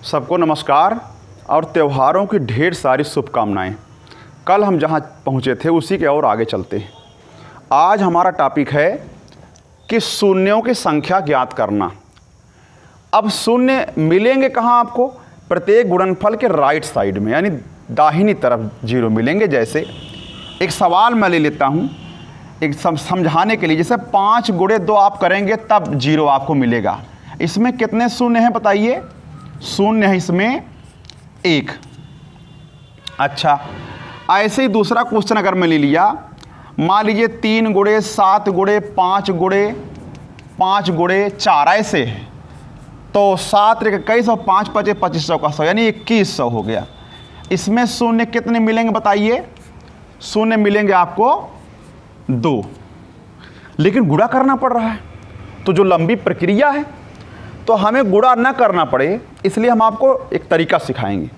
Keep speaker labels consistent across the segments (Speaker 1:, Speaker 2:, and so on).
Speaker 1: सबको नमस्कार और त्योहारों की ढेर सारी शुभकामनाएं। कल हम जहां पहुंचे थे उसी के और आगे चलते हैं। आज हमारा टॉपिक है कि शून्यों की संख्या ज्ञात करना। अब शून्य मिलेंगे कहाँ आपको? प्रत्येक गुणनफल के राइट साइड में, यानी दाहिनी तरफ जीरो मिलेंगे। जैसे एक सवाल मैं ले लेता हूँ एक समझाने के लिए। जैसे 5 गुणे 2 आप करेंगे तब जीरो आपको मिलेगा। इसमें कितने शून्य हैं बताइए? शून्य है इसमें 1। अच्छा, ऐसे ही दूसरा क्वेश्चन अगर मैं ले लिया, मान लीजिए 3 गुणे 7 गुणे 5 गुणे 5 गुणे 4 ऐसे है, तो 7 21 और 5 5 2500 का 100 यानी 2100 हो गया। इसमें शून्य कितने मिलेंगे बताइए? शून्य मिलेंगे आपको 2, लेकिन गुणा करना पड़ रहा है। तो जो लंबी प्रक्रिया है तो हमें गुणा न करना पड़े, इसलिए हम आपको एक तरीका सिखाएंगे।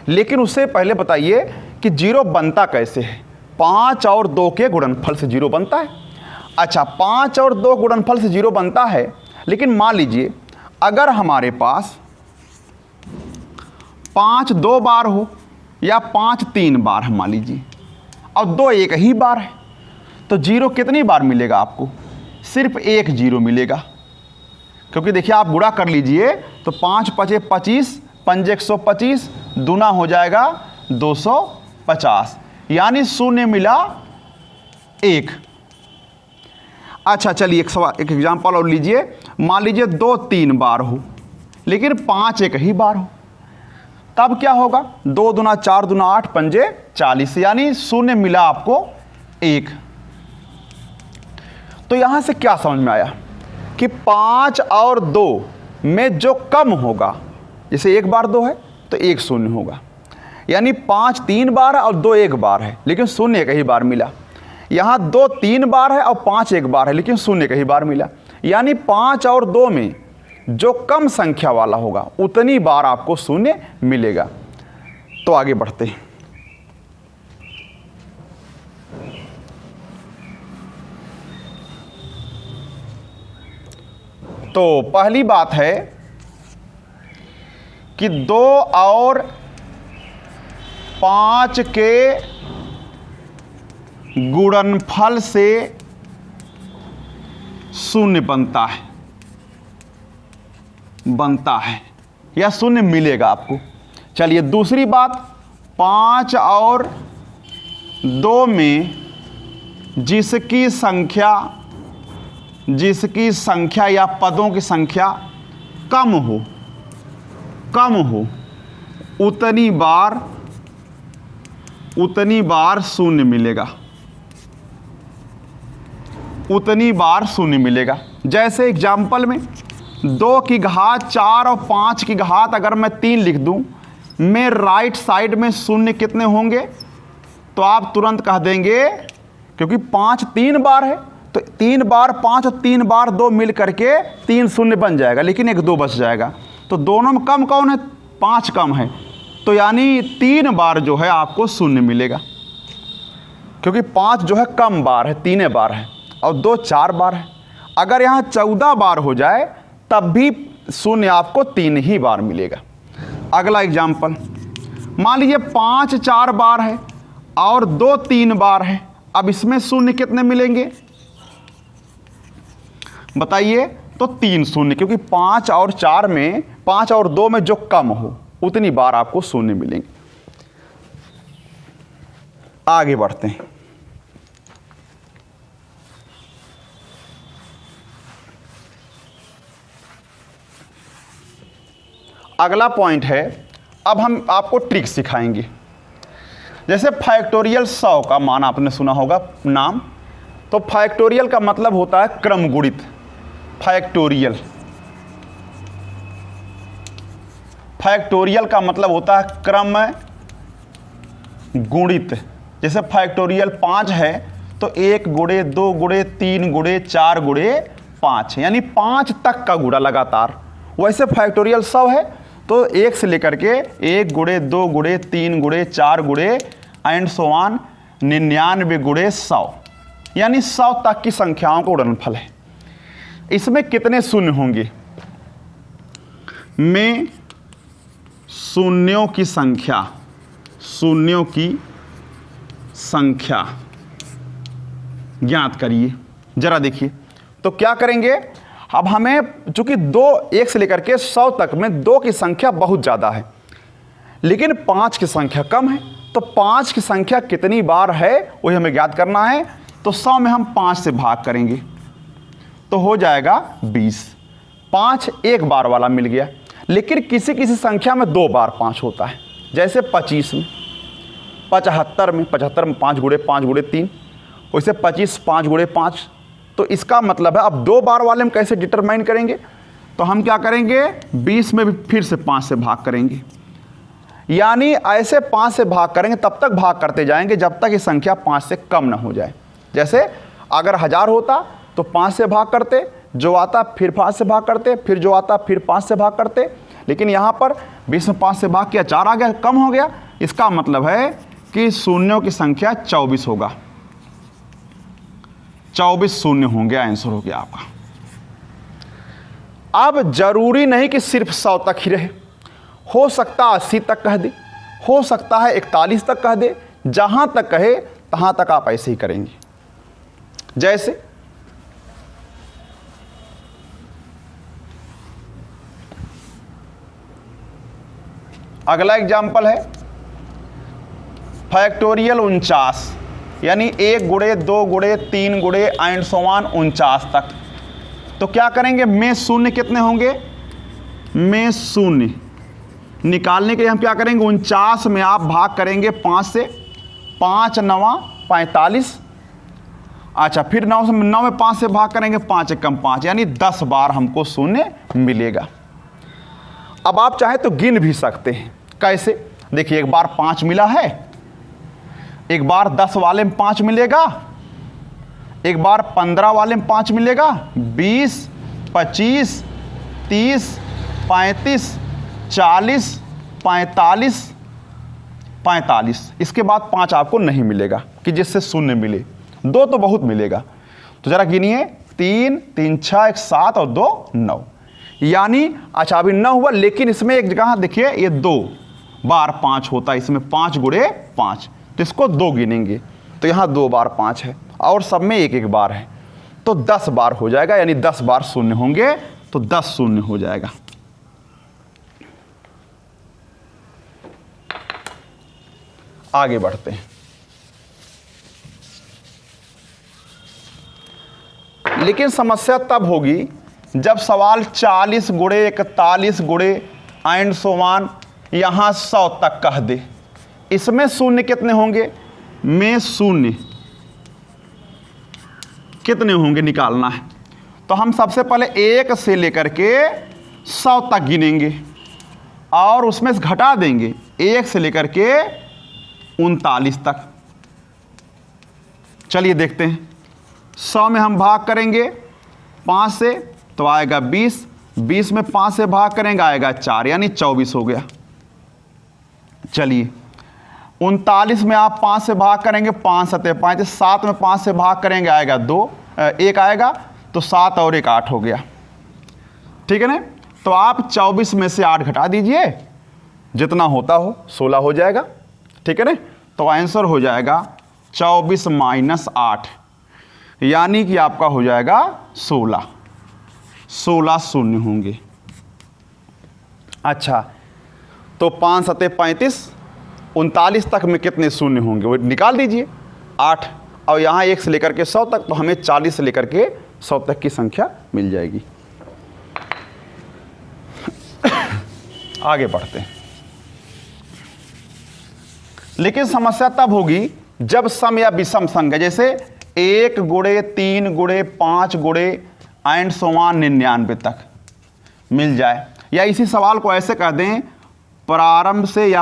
Speaker 1: लेकिन उससे पहले बताइए कि जीरो बनता कैसे है? 5 और 2 के गुणनफल से जीरो बनता है। अच्छा, 5 और 2 गुणनफल से जीरो बनता है, लेकिन मान लीजिए अगर हमारे पास 5 2 बार हो या 5 3 बार है मान लीजिए, और 2 एक ही बार है, तो जीरो कितनी बार मिलेगा आपको? सिर्फ 1 जीरो मिलेगा। क्योंकि देखिए आप गुणा कर लीजिए तो 5 5 25 5 125 दूना हो जाएगा 250, यानी शून्य मिला 1। अच्छा चलिए एक एग्जांपल और लीजिए। मान लीजिए 2 3 बार हो लेकिन 5 एक ही बार हो, तब क्या होगा? 2 दूना 4 दूना 8 पंजे 40, यानी शून्य मिला आपको 1। तो यहां से क्या समझ में आया कि 5 और 2 में जो कम होगा, जैसे 1 बार 2 है तो 1 शून्य होगा, यानी 5 3 बार है और 2 1 बार है, लेकिन शून्य एक ही बार मिला। यहाँ 2 3 बार है और 5 1 बार है, लेकिन शून्य एक ही बार मिला। यानी 5 और 2 में जो कम संख्या वाला होगा उतनी बार आपको शून्य मिलेगा। तो आगे बढ़ते हैं। तो पहली बात है कि 2 और 5 के गुणनफल से शून्य बनता है या शून्य मिलेगा आपको। चलिए दूसरी बात, 5 और 2 में जिसकी संख्या या पदों की संख्या कम हो उतनी बार शून्य मिलेगा। जैसे एग्जाम्पल में 2 की घात 4 और 5 की घात अगर मैं 3 लिख दूं, में राइट साइड में शून्य कितने होंगे? तो आप तुरंत कह देंगे, क्योंकि 5 3 बार है तो 3 बार 5 और 3 बार 2 मिल करके 3 शून्य बन जाएगा, लेकिन एक 2 बच जाएगा। तो दोनों में कम कौन है? 5 कम है, तो यानी 3 बार जो है आपको शून्य मिलेगा, क्योंकि 5 जो है कम बार है, 3 बार है, और 2 4 बार है। अगर यहाँ 14 बार हो जाए तब भी शून्य आपको 3 ही बार मिलेगा। अगला एग्जाम्पल, मान लीजिए 5 4 बार है और 2 3 बार है। अब इसमें शून्य कितने मिलेंगे बताइए? तो 3 शून्य, क्योंकि 5 और 4 में 5 और 2 में जो कम हो उतनी बार आपको शून्य मिलेंगे। आगे बढ़ते हैं। अगला पॉइंट है, अब हम आपको ट्रिक सिखाएंगे। जैसे फैक्टोरियल 100 का मान आपने सुना होगा नाम। तो फैक्टोरियल का मतलब होता है क्रम गुणित। फैक्टोरियल का मतलब होता है क्रम गुणित। जैसे फैक्टोरियल 5 है तो 1 गुणे 2 गुणे 3 गुणे 4 गुणे 5, यानी 5 तक का गुणा लगातार। वैसे फैक्टोरियल 100 है तो 1 से लेकर के 1 गुणे 2 गुणे 3 गुणे 4 गुणे एंड सो ऑन 99 गुणे 100, यानी 100 तक की संख्याओं का गुणनफल है। इसमें कितने शून्य होंगे? में शून्यों की संख्या, शून्यों की संख्या ज्ञात करिए। जरा देखिए तो क्या करेंगे, अब हमें चूंकि 1 से लेकर के 100 तक में 2 की संख्या बहुत ज़्यादा है, लेकिन 5 की संख्या कम है। तो 5 की संख्या कितनी बार है वही हमें ज्ञात करना है। तो 100 में हम 5 से भाग करेंगे तो हो जाएगा 20। 5 एक बार वाला मिल गया, लेकिन किसी किसी संख्या में 2 बार 5 होता है, जैसे 25 में, 75 में, 75 में 5 गुणे 5 गुणे 3, वैसे 25 5 गुणे 5। तो इसका मतलब है अब 2 बार वाले हम कैसे डिटरमाइन करेंगे, तो हम क्या करेंगे 20 में भी फिर से 5 से भाग करेंगे, यानी ऐसे 5 से भाग करेंगे, तब तक भाग करते जाएंगे जब तक ये संख्या 5 से कम ना हो जाए। जैसे अगर 1000 होता तो 5 से भाग करते, जो आता फिर 5 से भाग करते, फिर जो आता फिर 5 से भाग करते, लेकिन यहाँ पर 20 में 5 से भाग किया 4 आ गया, कम हो गया। इसका मतलब है कि शून्यों की संख्या 24 होगा, 24 शून्य होंगे, आंसर हो गया आपका। अब जरूरी नहीं कि सिर्फ 100 तक ही रहे, हो सकता 80 तक कह दे, हो सकता है 41 तक कह दे, जहां तक कहे तहां तक आप ऐसे ही करेंगे। जैसे अगला एग्जाम्पल है फैक्टोरियल 49, यानी 1 गुणे 2 गुणे 3 गुणे एंड सो ऑन 49 तक। तो क्या करेंगे, में शून्य कितने होंगे, में शून्य निकालने के लिए हम क्या करेंगे, 49 में आप भाग करेंगे 5 से, 5 9 45। अच्छा, फिर 9 में 5 से भाग करेंगे, 5 एकम 5, यानी 10 बार हमको शून्य मिलेगा। अब आप चाहे तो गिन भी सकते हैं। कैसे, देखिए एक बार 5 मिला है, एक बार 10 वाले में 5 मिलेगा, एक बार 15 वाले में 5 मिलेगा, 20 25 30 35 40 45 45। इसके बाद 5 आपको नहीं मिलेगा कि जिससे शून्य मिले, 2 तो बहुत मिलेगा। तो जरा गिनिए, 3 3 6 1 7 और 2 9, यानी अच्छा अभी 9 हुआ, लेकिन इसमें एक जगह देखिए ये 2 बार 5 होता है, इसमें 5 गुणे 5, तो इसको 2 गिनेंगे, तो यहाँ 2 बार 5 है और सब में 1 1 बार है, तो 10 बार हो जाएगा, यानी 10 बार शून्य होंगे, तो 10 शून्य हो जाएगा। आगे बढ़ते हैं। लेकिन समस्या तब होगी जब सवाल 40 गुणे 41 गुणे एंड सो ऑन यहां 100 तक कह दे। इसमें शून्य कितने होंगे, में शून्य कितने होंगे निकालना है। तो हम सबसे पहले 1 से लेकर के 100 तक गिनेंगे और उसमें से घटा देंगे 1 से लेकर के 39 तक। चलिए देखते हैं, 100 में हम भाग करेंगे 5 से तो आएगा 20, 20 में 5 से भाग करेंगे आएगा 4, यानी 24 हो गया। चलिए 39 में आप 5 से भाग करेंगे, 5 7 5, 7 में 5 से भाग करेंगे आएगा 2, 1 आएगा, तो 7 और 1 8 हो गया, ठीक है ना। तो आप 24 में से 8 घटा दीजिए, जितना होता हो 16 हो जाएगा, ठीक है ना। तो आंसर हो जाएगा 24 माइनस 8, यानी कि आपका हो जाएगा 16, 16 शून्य होंगे। अच्छा, तो 5 7 35, 39 तक में कितने शून्य होंगे वो निकाल दीजिए, 8, और यहाँ 1 से लेकर के 100 तक, तो हमें 40 से लेकर के 100 तक की संख्या मिल जाएगी। आगे बढ़ते हैं। लेकिन समस्या तब होगी जब सम या विषम संख्या, जैसे 1 गुणे 3 गुणे 5 गुणे एंड सो ऑन 99 तक मिल जाए, या इसी सवाल को ऐसे कह दें, प्रारंभ से या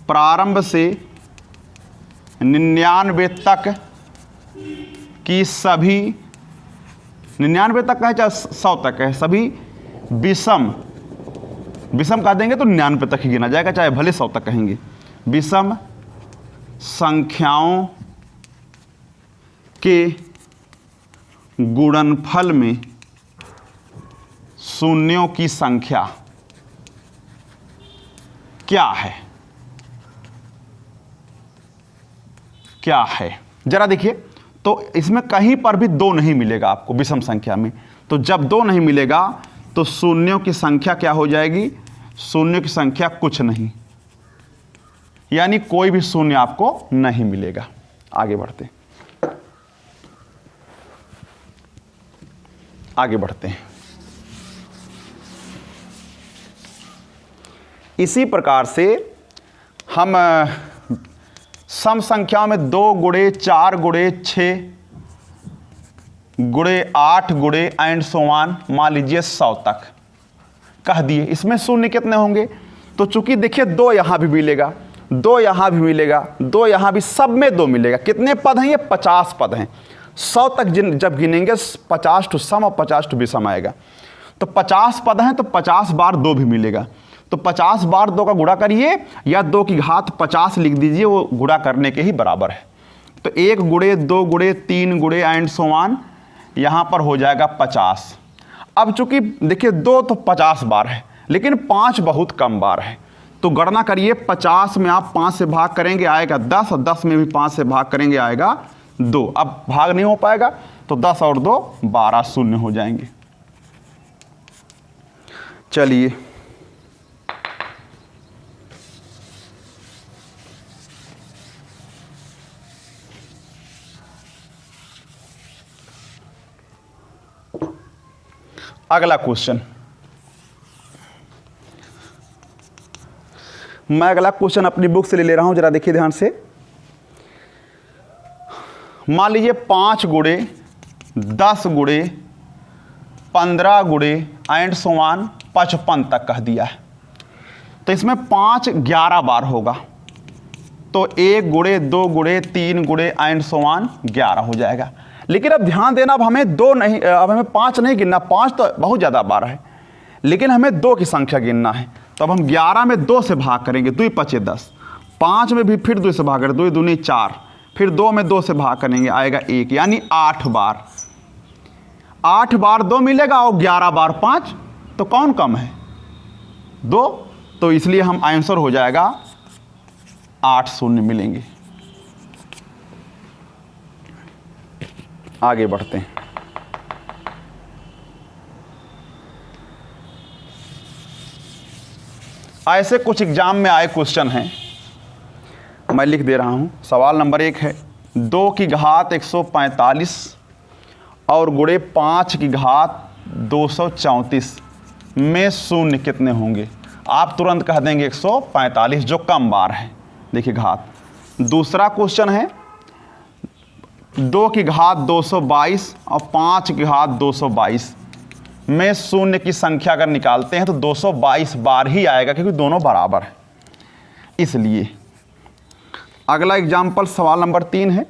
Speaker 1: प्रारंभ से 99 तक की सभी, 99 तक है चाहे 100 तक है, सभी विषम कह देंगे तो 99 तक ही गिना जाएगा, चाहे भले 100 तक कहेंगे, विषम संख्याओं के गुणनफल में शून्यों की संख्या क्या है, क्या है। जरा देखिए, तो इसमें कहीं पर भी 2 नहीं मिलेगा आपको विषम संख्या में। तो जब 2 नहीं मिलेगा तो शून्यों की संख्या क्या हो जाएगी, शून्यों की संख्या कुछ नहीं, यानी कोई भी शून्य आपको नहीं मिलेगा। आगे बढ़ते हैं, आगे बढ़ते हैं। इसी प्रकार से हम सम संख्याओं में 2 गुणे 4 गुणे 6 गुणे 8 गुणे एंड सो ऑन, मान लीजिए 100 तक कह दिए। इसमें शून्य कितने होंगे, तो चूंकि देखिए 2 यहां भी मिलेगा, 2 यहां भी मिलेगा, 2 यहां भी, सब में 2 मिलेगा। कितने पद हैं ये, 50 पद हैं। 100 तक जब गिनेंगे 50 टू सम और 50 टू विषम आएगा। तो 50 पद हैं तो 50 बार 2 भी मिलेगा। तो 50 बार 2 का गुणा करिए या 2 की घात 50 लिख दीजिए, वो गुणा करने के ही बराबर है। तो 1 गुणे 2 गुणे 3 गुणे एंड सो ऑन, यहां पर हो जाएगा 50। अब चूंकि देखिए 2 तो 50 बार है, लेकिन 5 बहुत कम बार है। तो गणना करिए, 50 में आप 5 से भाग करेंगे आएगा 10, और 10 में भी 5 से भाग करेंगे आएगा 2। अब भाग नहीं हो पाएगा तो 10 और 2 12 शून्य हो जाएंगे। चलिए अगला क्वेश्चन, मैं अगला क्वेश्चन अपनी बुक से ले रहा हूं, जरा देखिए ध्यान से। मान लीजिए 5 गुणे 10 गुणे 15 गुणे एंड सो ऑन 55 तक कह दिया है। तो इसमें 5 11 बार होगा, तो 1 गुणे 2 गुणे 3 गुणे एंड सो ऑन 11 हो जाएगा। लेकिन अब ध्यान देना, अब हमें 2 नहीं, अब हमें 5 नहीं गिनना, 5 तो बहुत ज़्यादा बार है, लेकिन हमें 2 की संख्या गिनना है। तो अब हम 11 में 2 से भाग करेंगे, 2 पचे 10, 5 में भी फिर 2 से भाग करें, 2 दूनी 4, फिर 2 में 2 से भाग करेंगे आएगा 1, यानी 8 बार। 8 बार 2 मिलेगा और 11 बार 5, तो कौन कम है, 2। तो इसलिए हम आंसर हो जाएगा 8 शून्य मिलेंगे। आगे बढ़ते हैं। ऐसे कुछ एग्जाम में आए क्वेश्चन हैं, मैं लिख दे रहा हूं। सवाल नंबर 1 है 2 की घात 145 और गुणे 5 की घात 234 में शून्य कितने होंगे। आप तुरंत कह देंगे 145, जो कम बार है, देखिए घात। दूसरा क्वेश्चन है 2 की घात 222 और 5 की घात 222 में शून्य की संख्या अगर निकालते हैं तो 222 बार ही आएगा, क्योंकि दोनों बराबर है इसलिए। अगला एग्जाम्पल सवाल नंबर 3 है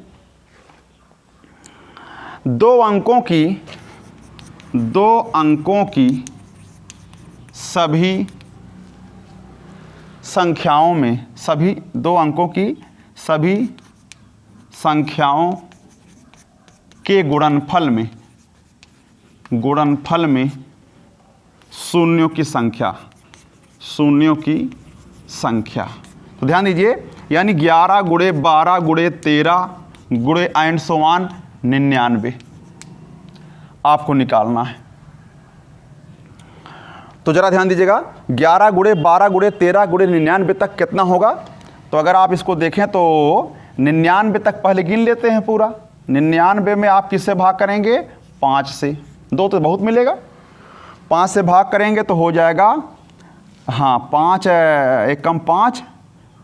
Speaker 1: 2 अंकों की सभी संख्याओं में, सभी 2 अंकों की सभी संख्याओं के गुणनफल में शून्यों की संख्या। तो ध्यान दीजिए, यानी 11 गुणे 12 गुणे 13 गुणे एंड सो ऑन 99 आपको निकालना है। तो जरा ध्यान दीजिएगा, 11 गुणे 12 गुणे 13 गुणे 99 तक कितना होगा। तो अगर आप इसको देखें तो 99 तक पहले गिन लेते हैं पूरा। 99 में आप किससे भाग करेंगे, 5 से। 2 तो बहुत मिलेगा, 5 से भाग करेंगे तो हो जाएगा, हाँ 5 एक कम 5,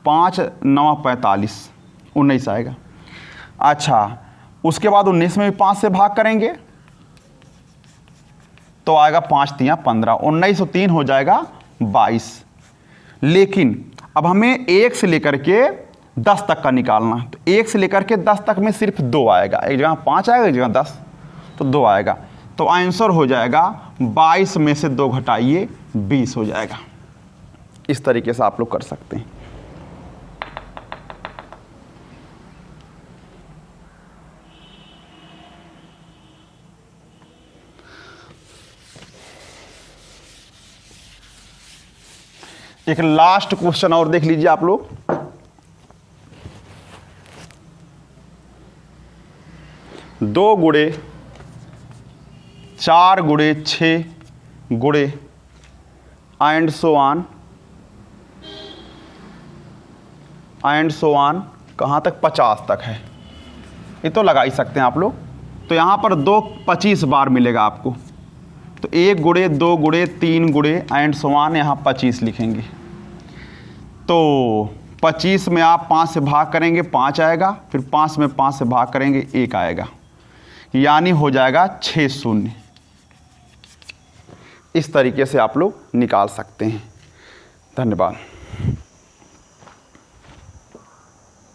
Speaker 1: 5 9 45, 19 आएगा। अच्छा, उसके बाद 19 में भी 5 से भाग करेंगे तो आएगा 5 3 15, 19 और 3 हो जाएगा 22। लेकिन अब हमें 1 से लेकर के 10 तक का निकालना। तो 1 से लेकर के 10 तक में सिर्फ 2 आएगा, एक जगह 5 आएगा, एक जगह 10, तो 2 आएगा। तो आंसर हो जाएगा 22 में से 2 घटाइए 20 हो जाएगा। इस तरीके से आप लोग कर सकते हैं। एक लास्ट क्वेश्चन और देख लीजिए आप लोग। 2 गुणे 4 गुणे 6 गुणे एंड सो ऑन कहाँ तक, 50 तक है। ये तो लगा ही सकते हैं आप लोग। तो यहाँ पर 2 25 बार मिलेगा आपको, तो 1 गुणे 2 गुणे 3 गुणे एंड सो ऑन, यहाँ 25 लिखेंगे। तो 25 में आप 5 से भाग करेंगे 5 आएगा, फिर 5 में 5 से भाग करेंगे 1 आएगा, यानी हो जाएगा 6 शून्य। इस तरीके से आप लोग निकाल सकते हैं। धन्यवाद।